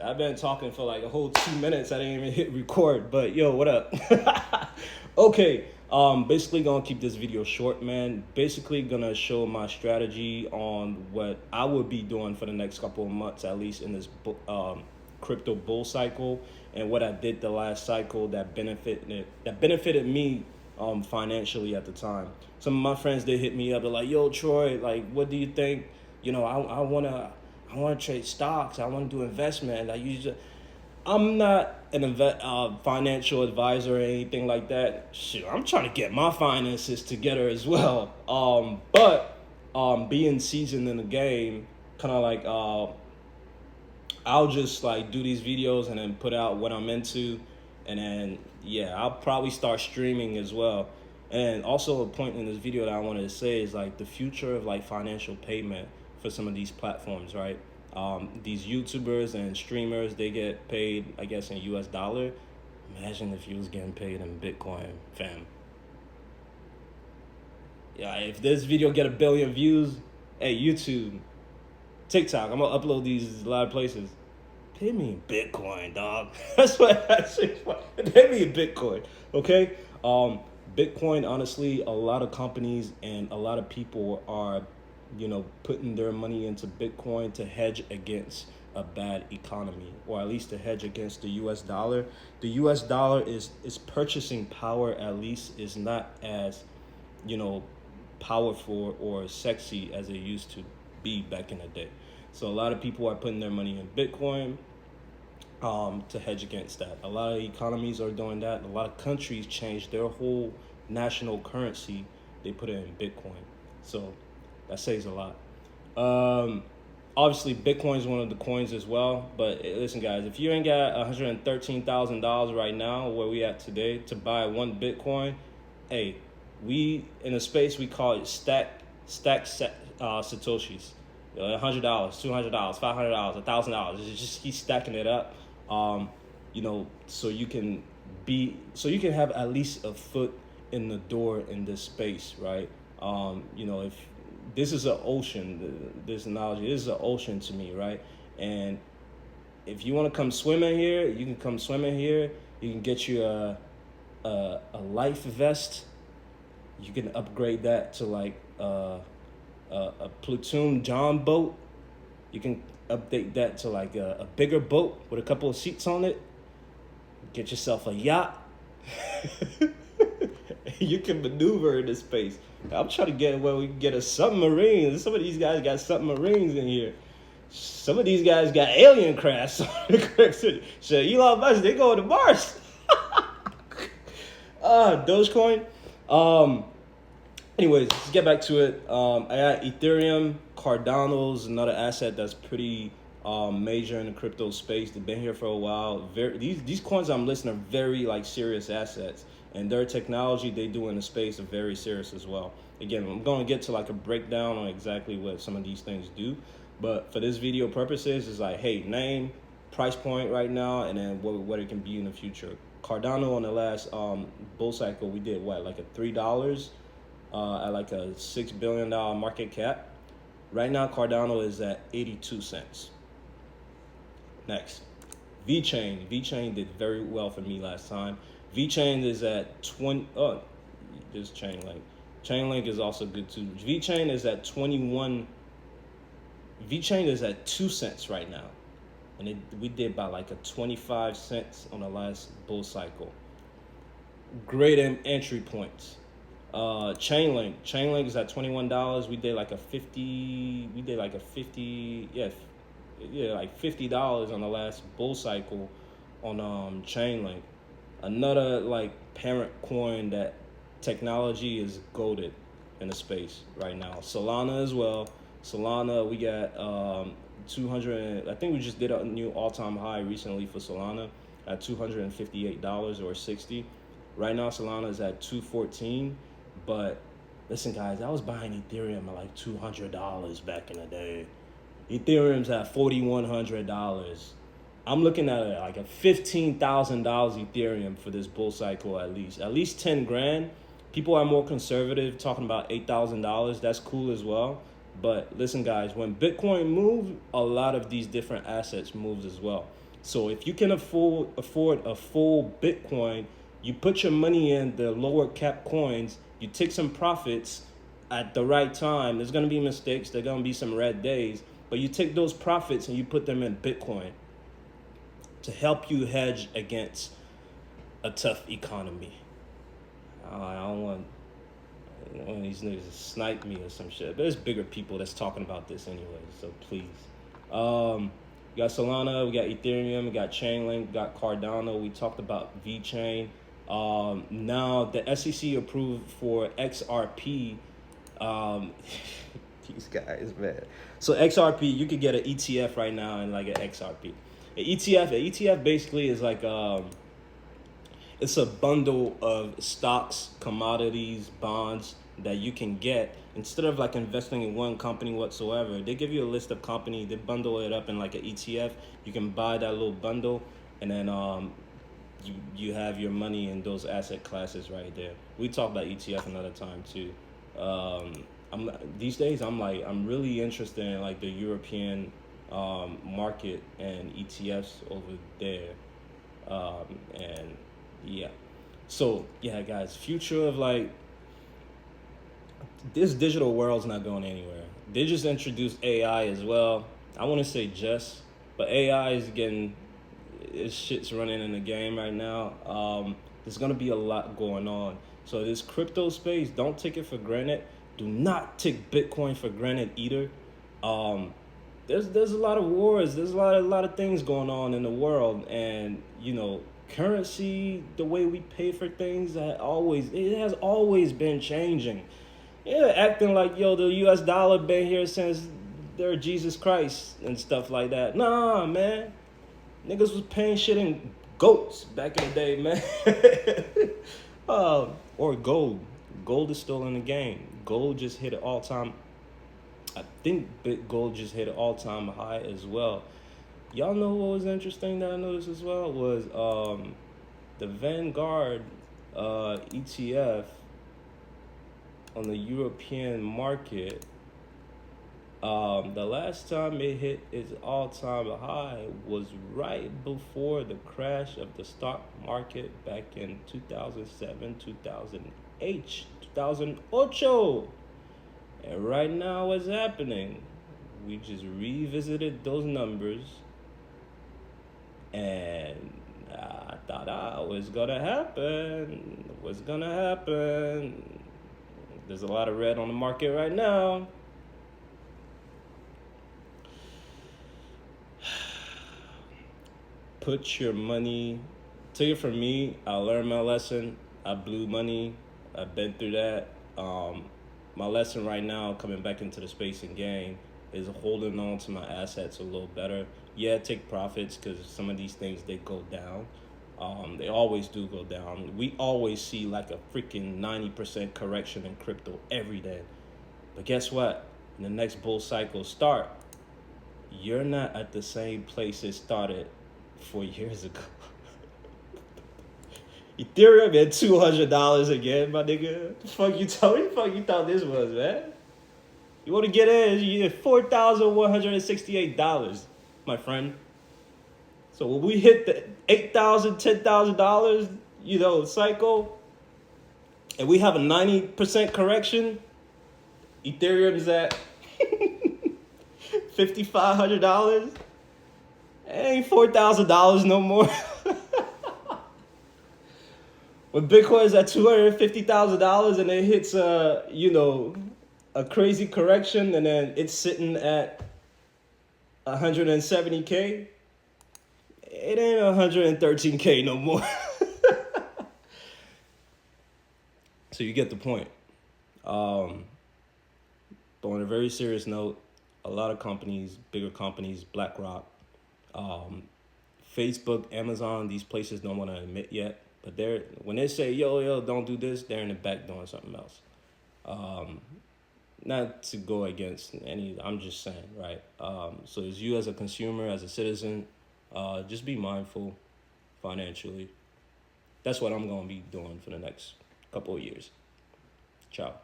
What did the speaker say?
I've been talking for like a whole 2 minutes. I didn't even hit record, but yo, what up? Okay, basically gonna keep this video short, man. Basically gonna show my strategy on what I would be doing for the next couple of months, at least in this crypto bull cycle, and what I did the last cycle that benefited me financially at the time. Some of my friends, they hit me up. They're like, "Yo, Troy, like, what do you think? I wanna trade stocks. I want to do investment. I'm not an financial advisor or anything like that. Shit, I'm trying to get my finances together as well. But being seasoned in the game, kind of like I'll just like do these videos and then put out what I'm into, and then yeah, I'll probably start streaming as well. And also a point in this video that I wanted to say is like the future of like financial payment for some of these platforms, right? These YouTubers and streamers, they get paid, I guess, in US dollar. Imagine if you was getting paid in Bitcoin, fam. Yeah, if this video get 1 billion views, hey, YouTube, TikTok, I'm gonna upload these a lot of places. Pay me in Bitcoin, dog. That's what I say. Pay me in Bitcoin, okay? Bitcoin, honestly, a lot of companies and a lot of people are, putting their money into Bitcoin to hedge against a bad economy, or at least to hedge against the US dollar. The US dollar is purchasing power, at least is not as, you know, powerful or sexy as it used to be back in the day. So a lot of people are putting their money in Bitcoin to hedge against that. A lot of economies are doing that. A lot of countries changed their whole national currency. They put it in Bitcoin. So that saves a lot. Obviously, Bitcoin is one of the coins as well. But listen, guys, if you ain't got $113,000 right now, where we at today, to buy one Bitcoin, hey, we in a space we call it stack satoshis. $100, $200, $500, $1,000. Just keep stacking it up. So you can have at least a foot in the door in this space, right? If this is an ocean, this analogy, this is an ocean to me, right? And if you want to come swimming here, you can come swimming here. You can get you a life vest. You can upgrade that to like a platoon John boat. You can update that to like a bigger boat with a couple of seats on it. Get yourself a yacht. You can maneuver in this space. I'm trying to get where we can get a submarine. Some of these guys got submarines in here. Some of these guys got alien crafts. So Elon Musk, they going to Mars. Dogecoin. Anyways, let's get back to it. I got Ethereum. Cardano's another asset that's pretty major in the crypto space. They've been here for a while. These coins I'm listing are very like serious assets, and their technology they do in the space are very serious as well. Again, I'm going to get to like a breakdown on exactly what some of these things do, but for this video purposes, it's like, hey, name, price point right now, and then what it can be in the future. Cardano on the last bull cycle, we did like a $3 at like a $6 billion market cap. Right now, Cardano is at 82 cents. Next, VeChain. VeChain did very well for me last time. VeChain is at 20. Oh, there's Chainlink. Chainlink is also good too. VeChain is at 21. VeChain is at 2 cents right now, and we did about like a 25 cents on the last bull cycle. Great entry points. Chainlink is at $21. We did like a 50. We did like a 50. Like $50 on the last bull cycle on Chainlink. Another like parent coin that technology is goated in the space right now. Solana as well. Solana, we got 200. I think we just did a new all-time high recently for Solana at $258 or 60. Right now, Solana is at 214. But listen, guys, I was buying Ethereum at like $200 back in the day. Ethereum's at $4,100. I'm looking at it like a $15,000 Ethereum for this bull cycle at least 10 grand. People are more conservative, talking about $8,000. That's cool as well. But listen, guys, when Bitcoin moves, a lot of these different assets moves as well. So if you can afford a full Bitcoin, you put your money in the lower cap coins, you take some profits at the right time. There's gonna be mistakes, there's gonna be some red days, but you take those profits and you put them in Bitcoin to help you hedge against a tough economy. I don't want one of these niggas to snipe me or some shit. But there's bigger people that's talking about this anyway, so please. We got Solana, we got Ethereum, we got Chainlink, we got Cardano. We talked about VeChain. Now the SEC approved for XRP. These guys, man. So XRP, you could get an ETF right now and like an XRP. An ETF basically is like it's a bundle of stocks, commodities, bonds that you can get instead of like investing in one company whatsoever. They give you a list of companies, they bundle it up in like an ETF. You can buy that little bundle, and then you have your money in those asset classes right there. We talk about ETF another time too. These days I'm really interested in like the European market and ETFs over there, and yeah. So yeah, guys, future of like this digital world's not going anywhere. They just introduced AI as well. I want to say just, but AI is getting its shit's running in the game right now. There's gonna be a lot going on. So this crypto space, don't take it for granted. Do not take Bitcoin for granted either. There's a lot of wars. There's a lot of things going on in the world, and currency, the way we pay for things, it has always been changing. Yeah, acting like the U.S. dollar been here since their Jesus Christ and stuff like that. Nah, man, niggas was paying shit in goats back in the day, man. Or gold. Gold is still in the game. Gold just hit an all-time. I think gold just hit an all-time high as well. Y'all know what was interesting that I noticed as well was the Vanguard ETF on the European market. The last time it hit its all-time high was right before the crash of the stock market back in 2007, 2008, 2008. And right now what's happening? We just revisited those numbers, and I thought, what's gonna happen? What's gonna happen? There's a lot of red on the market right now. Put your money, take it from me, I learned my lesson. I blew money. I've been through that. My lesson right now, coming back into the space and game, is holding on to my assets a little better. Yeah, take profits because some of these things, they go down. They always do go down. We always see like a freaking 90% correction in crypto every day. But guess what? When the next bull cycle start, you're not at the same place it started 4 years ago. Ethereum at $200 again, my nigga. The fuck you thought this was, man? You want to get in? You get $4,168, my friend. So when we hit the $8,000, $10,000, cycle, and we have a 90% correction, Ethereum's at $5,500. It ain't $4,000 no more. When Bitcoin's at $250,000 and it hits a crazy correction, and then it's sitting at 170K, it ain't 113K no more. So you get the point. But on a very serious note, a lot of companies, bigger companies, BlackRock, Facebook, Amazon, these places don't want to admit yet. But when they say, yo, don't do this, they're in the back doing something else. Not to go against any, I'm just saying, right? So as you as a consumer, as a citizen, just be mindful financially. That's what I'm going to be doing for the next couple of years. Ciao.